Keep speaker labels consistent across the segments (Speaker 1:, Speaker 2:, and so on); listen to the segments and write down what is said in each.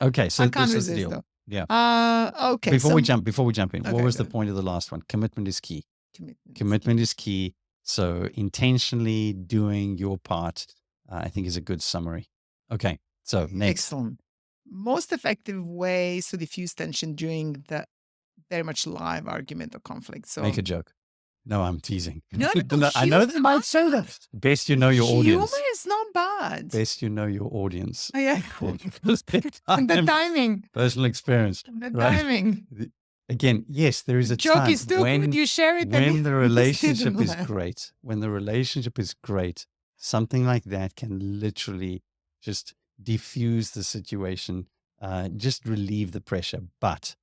Speaker 1: Okay, so
Speaker 2: I can't
Speaker 1: this is the
Speaker 2: resist
Speaker 1: deal.
Speaker 2: though.
Speaker 1: Yeah.
Speaker 2: Okay.
Speaker 1: Before we jump in, what
Speaker 2: Okay,
Speaker 1: was the
Speaker 2: good.
Speaker 1: point of the last one? Commitment is key.
Speaker 2: Commitment.
Speaker 1: Commitment is key. So intentionally doing your part, I think, is a good summary. Okay, so next.
Speaker 2: Excellent. Most effective ways to diffuse tension during the very much live argument or conflict. So
Speaker 1: Make a joke. No, I'm teasing.
Speaker 2: no, no,
Speaker 1: I know they might say that. Best you know your
Speaker 2: humor
Speaker 1: audience.
Speaker 2: is not bad.
Speaker 1: Best you know your audience.
Speaker 2: Oh, yeah.
Speaker 1: And
Speaker 2: The timing.
Speaker 1: personal experience.
Speaker 2: The
Speaker 1: right?
Speaker 2: timing.
Speaker 1: Again, yes, there is
Speaker 2: The
Speaker 1: a
Speaker 2: joke
Speaker 1: time
Speaker 2: is too good. You share it.
Speaker 1: when the relationship is
Speaker 2: laugh.
Speaker 1: great. When the relationship is great, something like that can literally just diffuse the situation, just relieve the pressure. But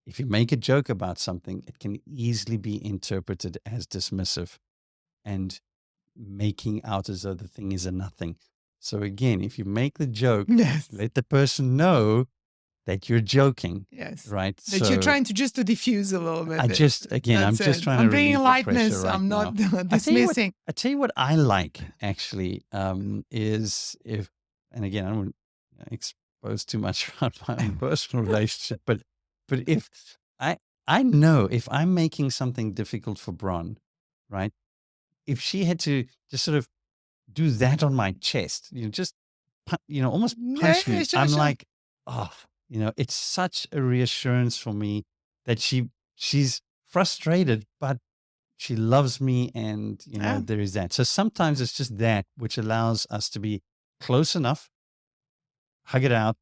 Speaker 1: if you make a joke about something, it can easily be interpreted as dismissive and making out as though the thing is a nothing. So again, if you make the joke,
Speaker 2: Yes.
Speaker 1: let the person know that you're joking.
Speaker 2: Yes.
Speaker 1: Right.
Speaker 2: That you're trying to just to diffuse a little bit.
Speaker 1: I'm just trying to
Speaker 2: bringing
Speaker 1: relieve
Speaker 2: lightness.
Speaker 1: the pressure right
Speaker 2: I'm not
Speaker 1: now.
Speaker 2: dismissing.
Speaker 1: I tell you what I like actually is if, and again, I don't want to expose too much about my own personal relationship, but if I know if I'm making something difficult for Bron, right? If she had to just sort of do that on my chest, just almost punch me,
Speaker 2: Sure,
Speaker 1: I'm
Speaker 2: sure.
Speaker 1: like, oh, it's such a reassurance for me that she's frustrated, but she loves me, and there is that. So sometimes it's just that which allows us to be close enough, hug it out,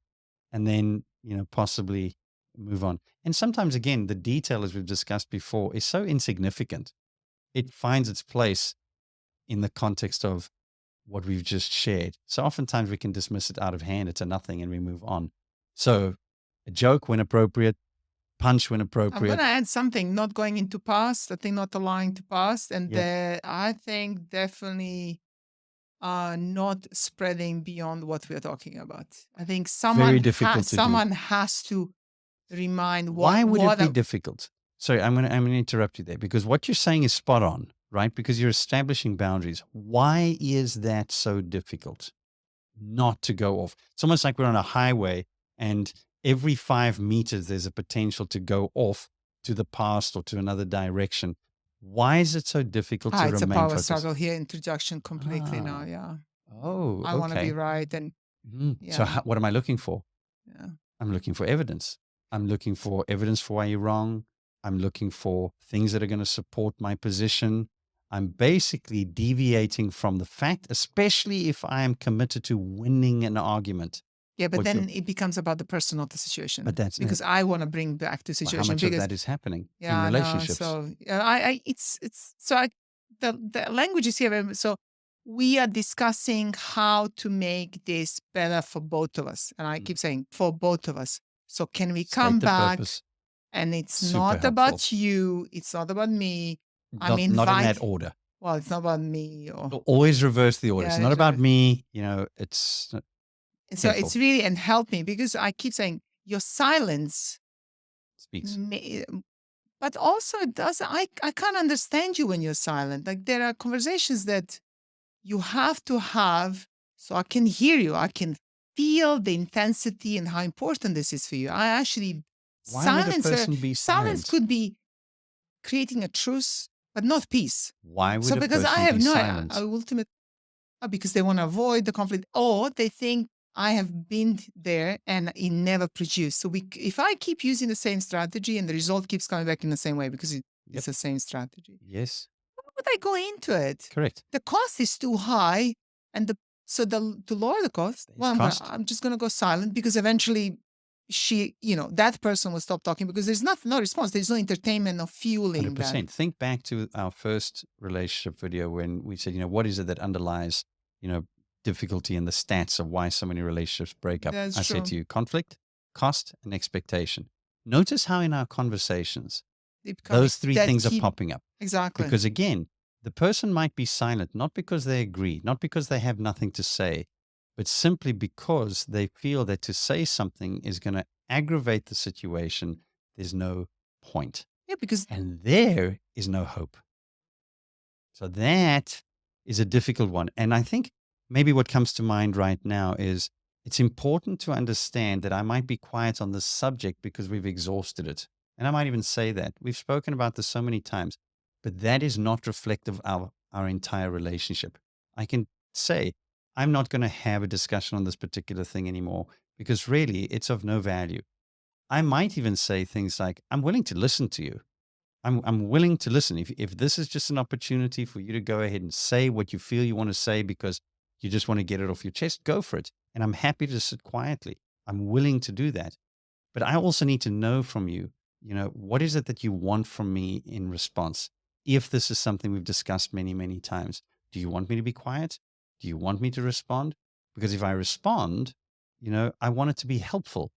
Speaker 1: and then possibly move on. And sometimes, again, the detail, as we've discussed before, is so insignificant. It finds its place in the context of what we've just shared. So oftentimes we can dismiss it out of hand. It's a nothing and we move on. So a joke when appropriate, punch when appropriate.
Speaker 2: I'm going to add something, not going into past, I think not allowing to past. And I think definitely not spreading beyond what we're talking about. I think someone has to remind
Speaker 1: why would it be difficult? Sorry, I'm going to interrupt you there, because what you're saying is spot on, right? Because you're establishing boundaries. Why is that so difficult not to go off? It's almost like we're on a highway and every 5 meters there's a potential to go off to the past or to another direction. Why is it so difficult to remain focused?
Speaker 2: It's a power struggle here. Interjection completely now. Yeah.
Speaker 1: Oh, okay.
Speaker 2: I want to be right. And
Speaker 1: so what am I looking for?
Speaker 2: Yeah.
Speaker 1: I'm looking for evidence. I'm looking for evidence for why you're wrong. I'm looking for things that are going to support my position. I'm basically deviating from the fact, especially if I am committed to winning an argument.
Speaker 2: Yeah, but then it becomes about the person, not the situation.
Speaker 1: But that's
Speaker 2: because I want to bring back the situation.
Speaker 1: How much of that is happening in relationships?
Speaker 2: So the language is here. So we are discussing how to make this better for both of us, and I keep saying for both of us. So can we come back? Purpose. And it's not about you. It's not about me.
Speaker 1: Not in that order.
Speaker 2: Well, it's not about me.
Speaker 1: Always reverse the order. It's not about me. It's.
Speaker 2: So it's really, and help me, because I keep saying your silence
Speaker 1: speaks.
Speaker 2: But also it does. I can't understand you when you're silent. Like there are conversations that you have to have so I can hear you. I can feel the intensity and how important this is for you. I actually
Speaker 1: Why would a person be silent?
Speaker 2: Silence could be creating a truce, but not peace.
Speaker 1: Why would a person be silent?
Speaker 2: Because they want to avoid the conflict, or they think I have been there and it never produced. So if I keep using the same strategy and the result keeps coming back in the same way because it's the same strategy.
Speaker 1: Yes.
Speaker 2: Why would I go into it?
Speaker 1: Correct.
Speaker 2: The cost is too high, and to lower the cost, I'm just going to go silent, because eventually that person will stop talking, because there's no response. There's no entertainment, no fueling.
Speaker 1: 100%. Think back to our first relationship video when we said, what is it that underlies, difficulty in the stats of why so many relationships break up. I said to you, conflict, cost, and expectation. Notice how in our conversations, those 3 things are popping up.
Speaker 2: Exactly.
Speaker 1: Because again, the person might be silent, not because they agree, not because they have nothing to say, but simply because they feel that to say something is going to aggravate the situation. There's no point.
Speaker 2: Yeah,
Speaker 1: and there is no hope. So that is a difficult one. And I think maybe what comes to mind right now is It's important to understand that I might be quiet on this subject because we've exhausted it. And I might even say that. We've spoken about this so many times, but that is not reflective of our entire relationship. I can say, I'm not going to have a discussion on this particular thing anymore because really it's of no value. I might even say things like, I'm willing to listen to you. I'm willing to listen. If this is just an opportunity for you to go ahead and say what you feel you want to say because you just want to get it off your chest, go for it. And I'm happy to sit quietly. I'm willing to do that. But I also need to know from you, what is it that you want from me in response? If this is something we've discussed many, many times, do you want me to be quiet? Do you want me to respond? Because if I respond, I want it to be helpful.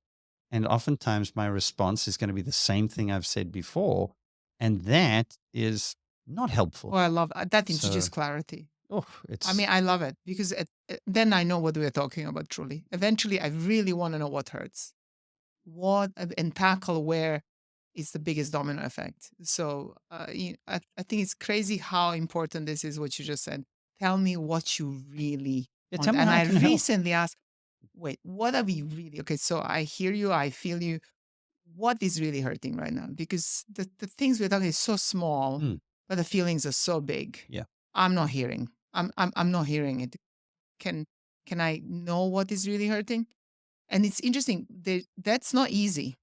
Speaker 1: And oftentimes my response is going to be the same thing I've said before. And that is not
Speaker 2: Oh,
Speaker 1: helpful.
Speaker 2: I love that introduces
Speaker 1: So,
Speaker 2: clarity.
Speaker 1: oh,
Speaker 2: I mean,
Speaker 1: it's,
Speaker 2: I love it because then I know what we're talking about truly. Eventually, I really want to know what hurts, and tackle where is the biggest domino effect. So I think it's crazy how important this is, what you just said. Tell me what you really
Speaker 1: yeah,
Speaker 2: want.
Speaker 1: tell me
Speaker 2: And
Speaker 1: how I
Speaker 2: I
Speaker 1: can help.
Speaker 2: recently asked, wait, what are we really? Okay, so I hear you, I feel you. What is really hurting right now? Because the things we're talking is so small,
Speaker 1: Mm,
Speaker 2: but the feelings are so big.
Speaker 1: yeah,
Speaker 2: I'm not hearing. I'm not hearing it. Can can I know what is really hurting? And it's interesting. That's not easy.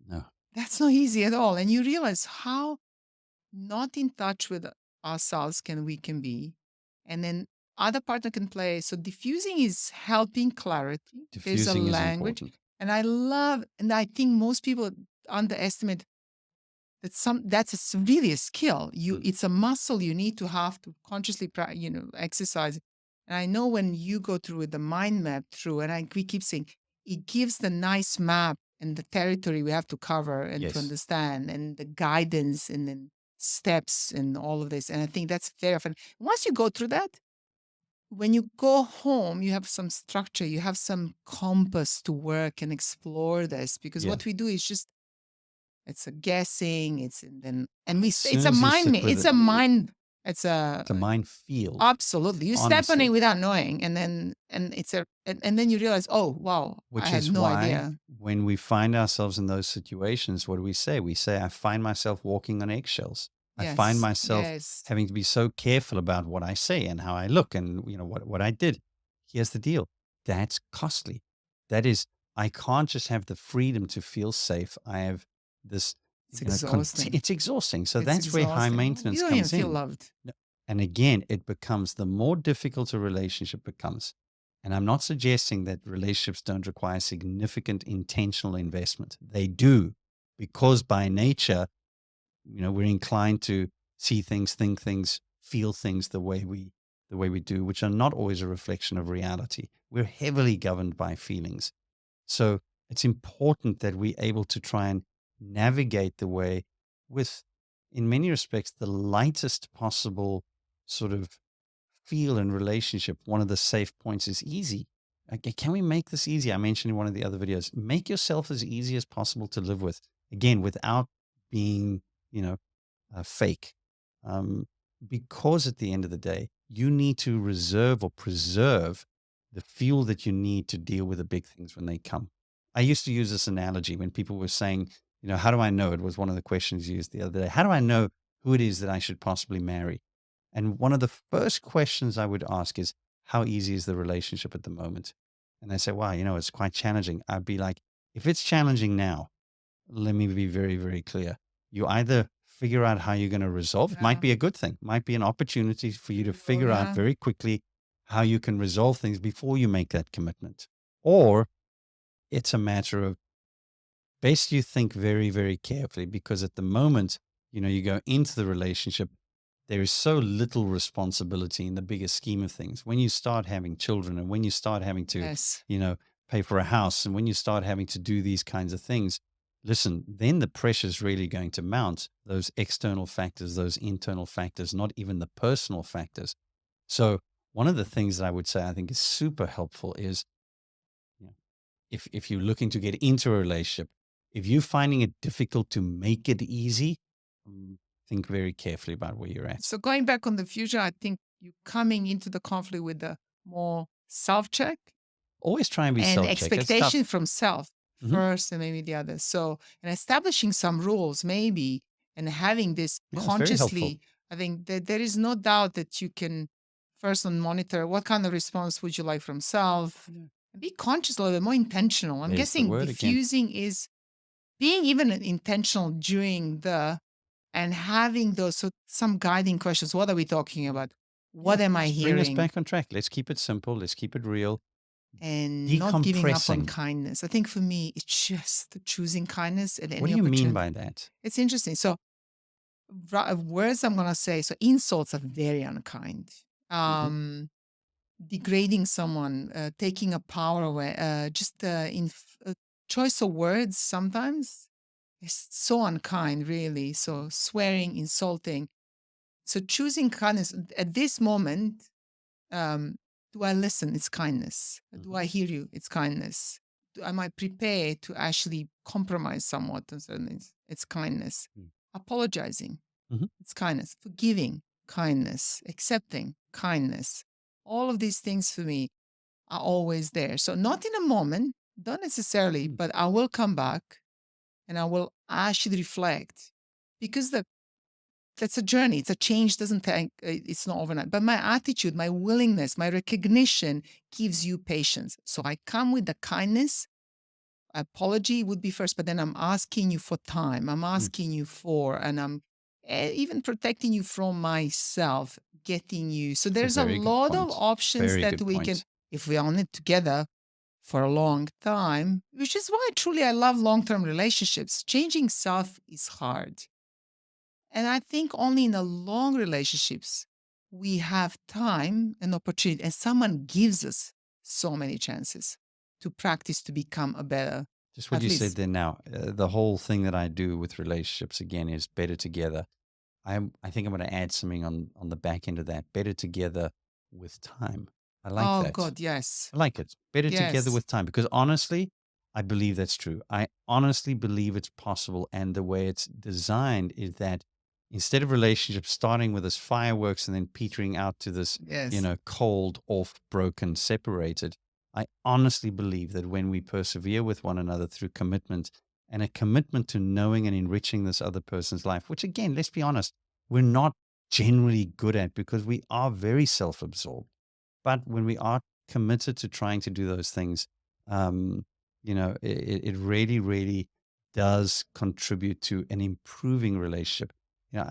Speaker 1: no,
Speaker 2: That's not easy at all. And you realize how not in touch with ourselves can be. And then other partner can play. So diffusing is helping clarity. There's a
Speaker 1: diffusing is
Speaker 2: language.
Speaker 1: important.
Speaker 2: And I think most people underestimate that's really a skill.
Speaker 1: Mm,
Speaker 2: It's a muscle you need to have to consciously exercise. And I know when you go through with the mind map through, and we keep saying it gives the nice map and the territory we have to cover and to
Speaker 1: yes,
Speaker 2: understand, and the guidance and then steps and all of this. And I think that's very often once you go through that, when you go home, you have some structure, you have some compass to work and explore this. Because
Speaker 1: yeah.
Speaker 2: what we do is just it's a guessing. It's and then and
Speaker 1: As
Speaker 2: it's
Speaker 1: soon
Speaker 2: a
Speaker 1: as you
Speaker 2: mind.
Speaker 1: sit with
Speaker 2: It's
Speaker 1: it,
Speaker 2: a mind. It's
Speaker 1: it's a minefield,
Speaker 2: absolutely. You step on it
Speaker 1: honestly.
Speaker 2: without knowing, and then you realize, oh wow, I
Speaker 1: Which
Speaker 2: had
Speaker 1: is
Speaker 2: no
Speaker 1: why
Speaker 2: idea.
Speaker 1: when we find ourselves in those situations, what do we say? We say, I find myself walking on eggshells. I find
Speaker 2: Yes,
Speaker 1: myself
Speaker 2: yes,
Speaker 1: having to be so careful about what I say and how I look and what I did. Here's the deal. That's costly. That is, I can't just have the freedom to feel safe. I have this,
Speaker 2: it's exhausting.
Speaker 1: it's exhausting. So
Speaker 2: It's
Speaker 1: that's where high
Speaker 2: exhausting. You
Speaker 1: maintenance
Speaker 2: don't even
Speaker 1: comes
Speaker 2: feel
Speaker 1: in.
Speaker 2: loved.
Speaker 1: No- And again, it becomes the more difficult a relationship becomes, and I'm not suggesting that relationships don't require significant intentional investment. They do, because by nature, we're inclined to see things, think things, feel things the way we do, which are not always a reflection of reality. We're heavily governed by feelings. So it's important that we're able to try and navigate the way with, in many respects, the lightest possible sort of feel in relationship. One of the safe points is easy. Okay, can we make this easy? I mentioned in one of the other videos, make yourself as easy as possible to live with. Again, without being, fake. Um, because at the end of the day, you need to reserve or preserve the fuel that you need to deal with the big things when they come. I used to use this analogy when people were saying, how do I know? It was one of the questions used the other day. How do I know who it is that I should possibly marry? And one of the first questions I would ask is, how easy is the relationship at the moment? And they say, wow, it's quite challenging. I'd be like, if it's challenging now, let me be very, very clear. You either figure out how you're going to resolve, it might
Speaker 2: Yeah.
Speaker 1: be a good thing, might be an opportunity for you to
Speaker 2: Oh
Speaker 1: figure out
Speaker 2: yeah.
Speaker 1: very quickly how you can resolve things before you make that commitment. Or it's a matter of best you think very, very carefully because at the moment, you go into the relationship, there is so little responsibility in the bigger scheme of things. When you start having children and when you start having to,
Speaker 2: Yes.
Speaker 1: you know, pay for a house and when you start having to do these kinds of things, listen, then the pressure is really going to mount those external factors, those internal factors, not even the personal factors. So, one of the things that I would say I think is super helpful is you know, if you're looking to get into a relationship, if you're finding it difficult to make it easy, think very carefully about where you're at.
Speaker 2: So going back on the future, I think you coming into the conflict with the more self check
Speaker 1: Always try and be
Speaker 2: and
Speaker 1: self-check. It's tough.
Speaker 2: expectation from self
Speaker 1: Mhm.
Speaker 2: first and maybe the other. So, and establishing some rules maybe and having this
Speaker 1: Yeah, it's very helpful.
Speaker 2: consciously, I think that there is no doubt that you can first on monitor what kind of response would you like from self
Speaker 1: Yeah.
Speaker 2: and be conscious a little bit more intentional. I'm
Speaker 1: There's the
Speaker 2: guessing
Speaker 1: word again.
Speaker 2: diffusing is being even intentional during the and having those so some guiding questions. What are we talking about?
Speaker 1: Yeah,
Speaker 2: What am I
Speaker 1: just bring us
Speaker 2: hearing?
Speaker 1: back on track. Let's keep it simple. Let's keep it real.
Speaker 2: And not giving up on
Speaker 1: Decompressing.
Speaker 2: kindness. I think for me, it's just choosing kindness at
Speaker 1: What
Speaker 2: any
Speaker 1: do you mean
Speaker 2: opportunity.
Speaker 1: by that?
Speaker 2: It's interesting. So, words I'm going to say, so insults are very unkind.
Speaker 1: Mhm.
Speaker 2: Degrading someone, taking a power away, just choice of words sometimes is so unkind, really. So, swearing, insulting. So, choosing kindness at this moment, um, do I listen? It's kindness. Do
Speaker 1: Mhm.
Speaker 2: I hear you? It's kindness. Am I prepared to actually compromise somewhat on certain things? It's kindness.
Speaker 1: Mm.
Speaker 2: Apologizing,
Speaker 1: Mhm.
Speaker 2: it's kindness. Forgiving, kindness. Accepting, kindness. All of these things for me are always there. So not in a moment, not necessarily,
Speaker 1: Mm.
Speaker 2: but I will come back and I will actually reflect because that's a journey. It's a change. Doesn't take. It's not overnight. But my attitude, my willingness, my recognition gives you patience. So I come with the kindness. Apology would be first, but then I'm asking you for time. I'm
Speaker 1: Mm.
Speaker 2: asking you for, and I'm even protecting you from myself, getting you. So
Speaker 1: It's a
Speaker 2: there's a
Speaker 1: very good
Speaker 2: lot of
Speaker 1: point.
Speaker 2: options
Speaker 1: Very
Speaker 2: that
Speaker 1: good
Speaker 2: we can,
Speaker 1: point.
Speaker 2: if we own it together for a long time, which is why truly I love long term relationships. Changing self is hard. And I think only in a long relationships we have time and opportunity, and someone gives us so many chances to practice to become a better,
Speaker 1: Just what
Speaker 2: at
Speaker 1: you said
Speaker 2: least.
Speaker 1: there now, the whole thing that I do with relationships again is better together. I think I'm going to add something on the back end of that. Better together with time. I like
Speaker 2: Oh
Speaker 1: that.
Speaker 2: God, yes,
Speaker 1: I like it. Better together
Speaker 2: yes.
Speaker 1: with time because honestly, I believe that's true. I honestly believe it's possible. And the way it's designed is that instead of relationships starting with this fireworks and then petering out to this,
Speaker 2: Yes.
Speaker 1: cold, off, broken, separated, I honestly believe that when we persevere with one another through commitment and a commitment to knowing and enriching this other person's life, which again, let's be honest, we're not generally good at because we are very self absorbed. But when we are committed to trying to do those things, it really, really does contribute to an improving relationship. You know,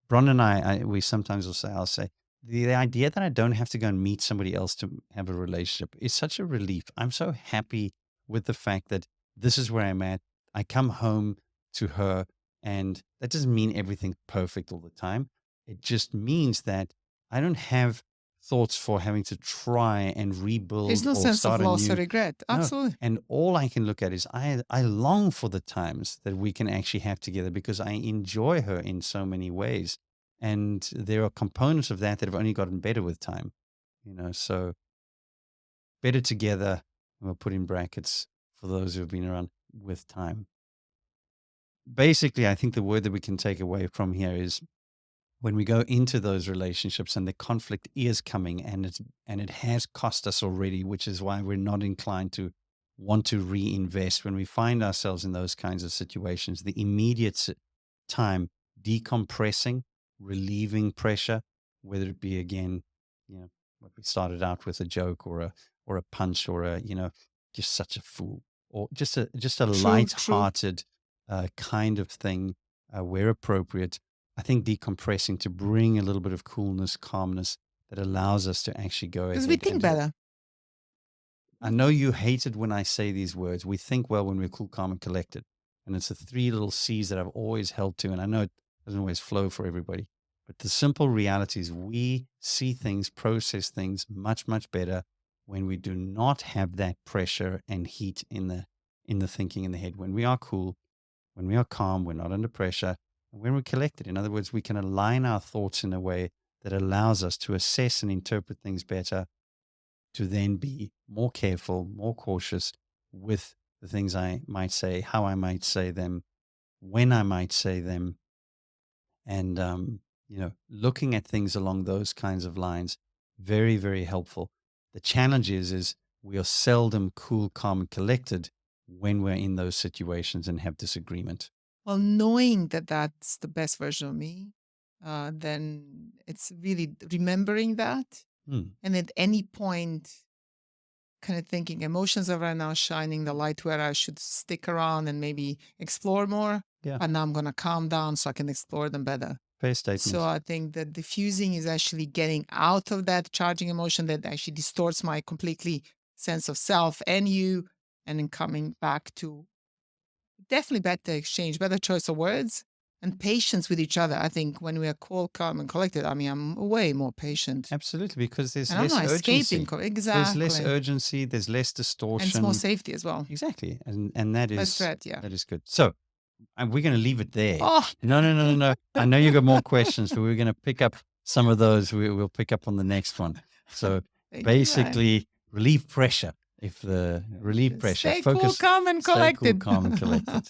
Speaker 1: Bron and we sometimes will say, I'll say, the idea that I don't have to go and meet somebody else to have a relationship is such a relief. I'm so happy with the fact that this is where I'm at. I come home to her, and that doesn't mean everything's perfect all the time. It just means that I don't have thoughts for having to try and
Speaker 2: There's
Speaker 1: rebuild
Speaker 2: no
Speaker 1: or
Speaker 2: sense of
Speaker 1: start a
Speaker 2: loss or
Speaker 1: new.
Speaker 2: regret.
Speaker 1: No.
Speaker 2: Absolutely.
Speaker 1: And all I can look at is I long for the times that we can actually have together because I enjoy her in so many ways. And there are components of that that have only gotten better with time, so better together, and we'll put in brackets for those who have been around with time. Basically, I think the word that we can take away from here is when we go into those relationships and the conflict is coming and it has cost us already, which is why we're not inclined to want to reinvest when we find ourselves in those kinds of situations, the immediate time decompressing, relieving pressure, whether it be again, what we started out with, a joke or a punch or just such a fool, or just a
Speaker 2: True, true.
Speaker 1: light-hearted kind of thing where appropriate. I think decompressing to bring a little bit of coolness, calmness that allows us to actually go
Speaker 2: Because we
Speaker 1: ahead
Speaker 2: think
Speaker 1: and
Speaker 2: better.
Speaker 1: I know you hate it when I say these words. We think well when we're cool, calm, and collected. And it's the three little C's that I've always held to. And I know it doesn't always flow for everybody. But the simple reality is we see things, process things much, much better when we do not have that pressure and heat in the thinking in the head. When we are cool, when we are calm, we're not under pressure, and when we're collected. In other words, we can align our thoughts in a way that allows us to assess and interpret things better, to then be more careful, more cautious with the things I might say, how I might say them, when I might say them, and looking at things along those kinds of lines. Very, very helpful. The challenge is we are seldom cool, calm, and collected when we're in those situations and have disagreement.
Speaker 2: Well, knowing that that's the best version of me, then it's really remembering that.
Speaker 1: Mm,
Speaker 2: And at any point, kind of thinking emotions are right now shining the light where I should stick around and maybe explore more.
Speaker 1: yeah,
Speaker 2: But now I'm going to calm down so I can explore them better.
Speaker 1: fair
Speaker 2: So
Speaker 1: statement.
Speaker 2: I think that diffusing is actually getting out of that charging emotion that actually distorts my completely sense of self and you, and then coming back to definitely better exchange, better choice of words, and patience with each other. I think when we are cool, calm, and collected, I mean, I'm way more patient.
Speaker 1: Absolutely, because there's
Speaker 2: And I'm
Speaker 1: less
Speaker 2: not escaping.
Speaker 1: urgency. There's less
Speaker 2: Exactly.
Speaker 1: urgency. There's less
Speaker 2: And it's more
Speaker 1: distortion.
Speaker 2: safety as well.
Speaker 1: Exactly, and that
Speaker 2: Less
Speaker 1: is
Speaker 2: threat, yeah.
Speaker 1: good. So, and we're going to leave it there.
Speaker 2: Oh,
Speaker 1: No, no, no, no, no. I know you got more questions, but we're going to pick up some of those. We'll pick up on the next one. So,
Speaker 2: thank you, Ryan.
Speaker 1: basically, relieve pressure. If the relieve pressure,
Speaker 2: Stay cool,
Speaker 1: focus,
Speaker 2: calm, and
Speaker 1: stay cool,
Speaker 2: collected.
Speaker 1: calm, and collected.